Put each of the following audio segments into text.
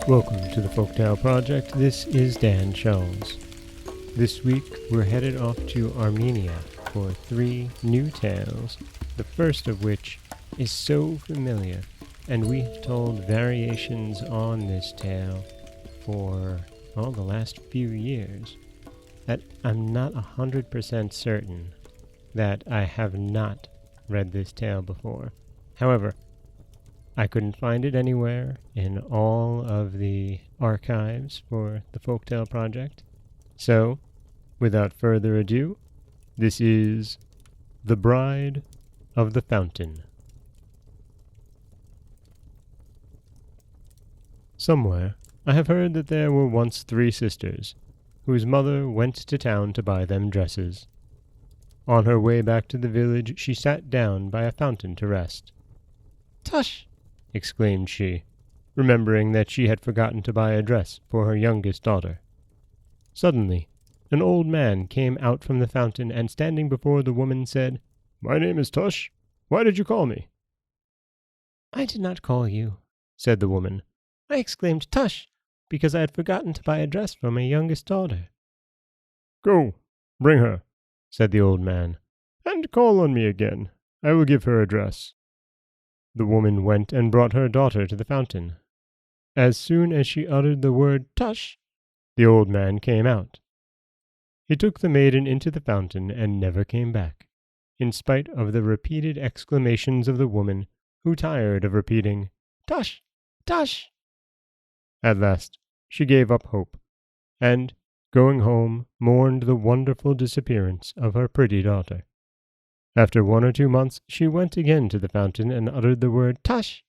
Welcome to the Folktale Project. This is Dan Scholes. This week we're headed off to Armenia for 3 new tales, the first of which is so familiar, and we have told variations on this tale for, the last few years, that I'm not 100% certain that I have not read this tale before. However, I couldn't find it anywhere in all of the archives for the Folktale Project. So, without further ado, this is The Bride of the Fountain. Somewhere, I have heard that there were once 3 sisters, whose mother went to town to buy them dresses. On her way back to the village, she sat down by a fountain to rest. "Tush!" exclaimed she, remembering that she had forgotten to buy a dress for her youngest daughter. Suddenly, an old man came out from the fountain and, standing before the woman, said, "My name is Tush. Why did you call me?" "I did not call you," said the woman. "I exclaimed 'Tush!' because I had forgotten to buy a dress for my youngest daughter." "Go, bring her," said the old man, "and call on me again. I will give her a dress." The woman went and brought her daughter to the fountain. As soon as she uttered the word "Tush," the old man came out. He took the maiden into the fountain and never came back, in spite of the repeated exclamations of the woman, who tired of repeating, "Tush! Tush!" At last she gave up hope, and, going home, mourned the wonderful disappearance of her pretty daughter. After 1 or 2 months, she went again to the fountain and uttered the word "Tush!"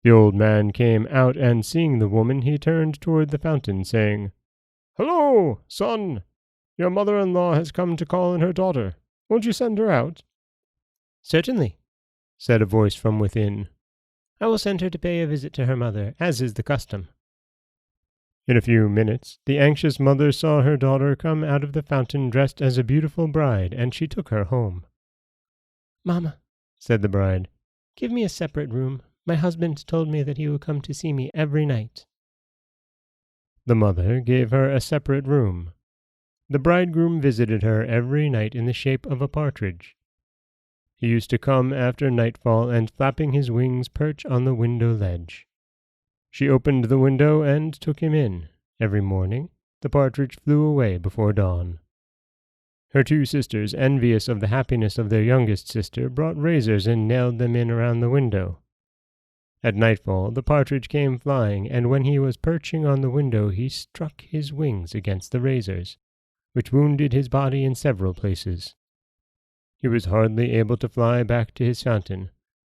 The old man came out, and seeing the woman, he turned toward the fountain, saying, "Hello, son! Your mother-in-law has come to call on her daughter. Won't you send her out?" "Certainly," said a voice from within. "I will send her to pay a visit to her mother, as is the custom." In a few minutes, the anxious mother saw her daughter come out of the fountain dressed as a beautiful bride, and she took her home. "Mamma," said the bride, "give me a separate room. My husband told me that he will come to see me every night." The mother gave her a separate room. The bridegroom visited her every night in the shape of a partridge. He used to come after nightfall and, flapping his wings, perch on the window ledge. She opened the window and took him in. Every morning, the partridge flew away before dawn. Her 2 sisters, envious of the happiness of their youngest sister, brought razors and nailed them in around the window. At nightfall, the partridge came flying, and when he was perching on the window, he struck his wings against the razors, which wounded his body in several places. He was hardly able to fly back to his fountain,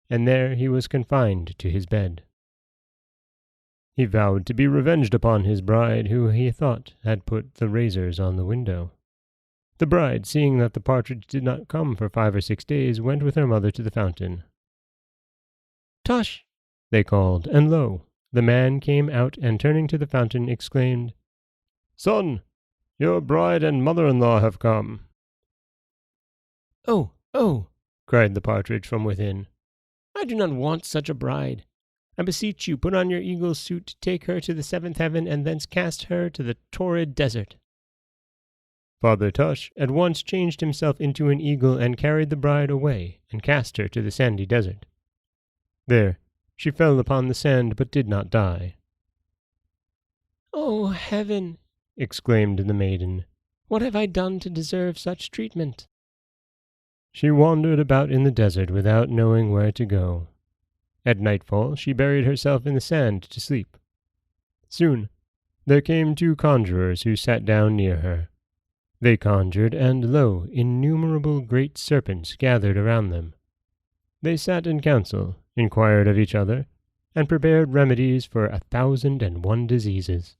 and there he was confined to his bed. He vowed to be revenged upon his bride, who he thought had put the razors on the window. The bride, seeing that the partridge did not come for 5 or 6 days, went with her mother to the fountain. "Tush!" they called, and lo, the man came out and, turning to the fountain, exclaimed, "Son, your bride and mother-in-law have come." "Oh, oh!" cried the partridge from within. "I do not want such a bride. I beseech you, put on your eagle's suit, take her to the 7th heaven, and thence cast her to the torrid desert." Father Tush at once changed himself into an eagle and carried the bride away and cast her to the sandy desert. There she fell upon the sand, but did not die. "Oh, heaven!" exclaimed the maiden. "What have I done to deserve such treatment?" She wandered about in the desert without knowing where to go. At nightfall she buried herself in the sand to sleep. Soon there came 2 conjurers who sat down near her. They conjured, and lo, innumerable great serpents gathered around them. They sat in council, inquired of each other, and prepared remedies for 1,001 diseases.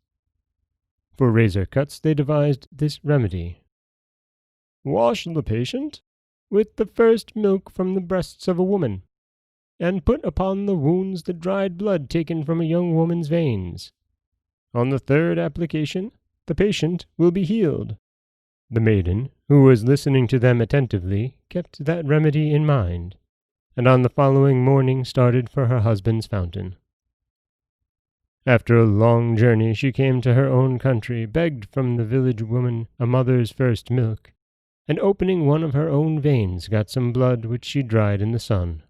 For razor cuts they devised this remedy: "Wash the patient with the first milk from the breasts of a woman, and put upon the wounds the dried blood taken from a young woman's veins. On the 3rd application, the patient will be healed." The maiden, who was listening to them attentively, kept that remedy in mind, and on the following morning started for her husband's fountain. After a long journey she came to her own country, begged from the village woman a mother's first milk, and opening one of her own veins got some blood which she dried in the sun.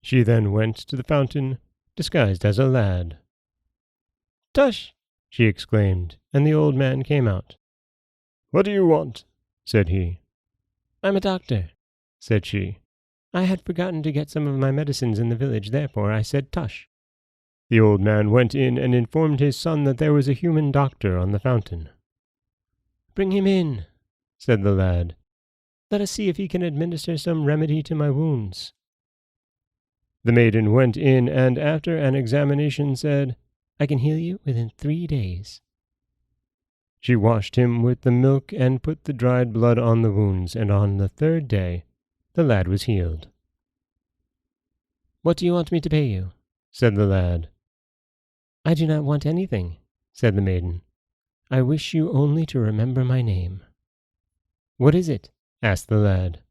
She then went to the fountain, disguised as a lad. "Tush!" she exclaimed, and the old man came out. "What do you want?" said he. "I'm a doctor," said she. "I had forgotten to get some of my medicines in the village, therefore I said tush." The old man went in and informed his son that there was a human doctor on the fountain. "Bring him in," said the lad. "Let us see if he can administer some remedy to my wounds." The maiden went in and, after an examination, said, "I can heal you within 3 days." She washed him with the milk and put the dried blood on the wounds, and on the 3rd day the lad was healed. "What do you want me to pay you?" said the lad. "I do not want anything," said the maiden. "I wish you only to remember my name." "What is it?" asked the lad.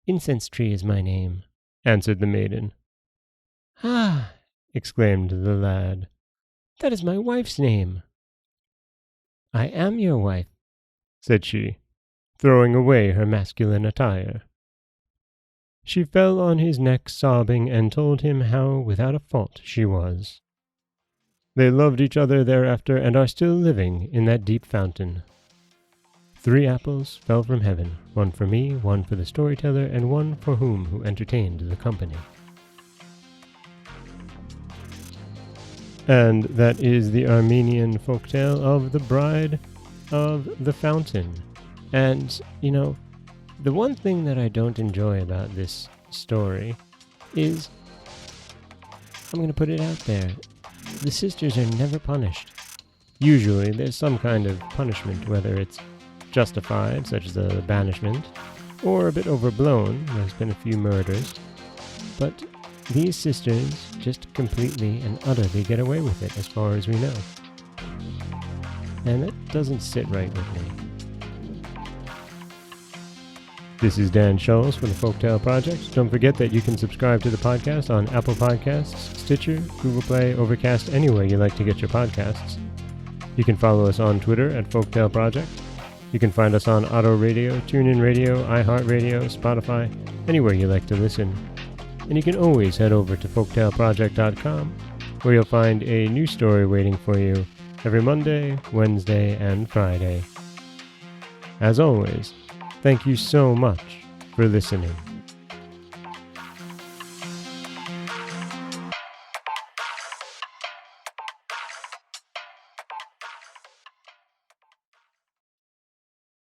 "Incense tree is my name," answered the maiden. "Ah!" exclaimed the lad. "That is my wife's name." "I am your wife," said she, throwing away her masculine attire. She fell on his neck sobbing and told him how without a fault she was. They loved each other thereafter and are still living in that deep fountain. 3 apples fell from heaven, one for me, one for the storyteller, and one for who entertained the company. And that is the Armenian folktale of the Bride of the Fountain. And, the one thing that I don't enjoy about this story is, I'm going to put it out there, the sisters are never punished. Usually there's some kind of punishment, whether it's justified, such as a banishment, or a bit overblown, there's been a few murders, but these sisters just completely and utterly get away with it as far as we know. And that doesn't sit right with me. This is Dan Schulz for the Folktale Project. Don't forget that you can subscribe to the podcast on Apple Podcasts, Stitcher, Google Play, Overcast, anywhere you like to get your podcasts. You can follow us on Twitter at Folktale Project. You can find us on Auto Radio, TuneIn Radio, iHeartRadio, Spotify, anywhere you like to listen. And you can always head over to folktaleproject.com, where you'll find a new story waiting for you every Monday, Wednesday, and Friday. As always, thank you so much for listening.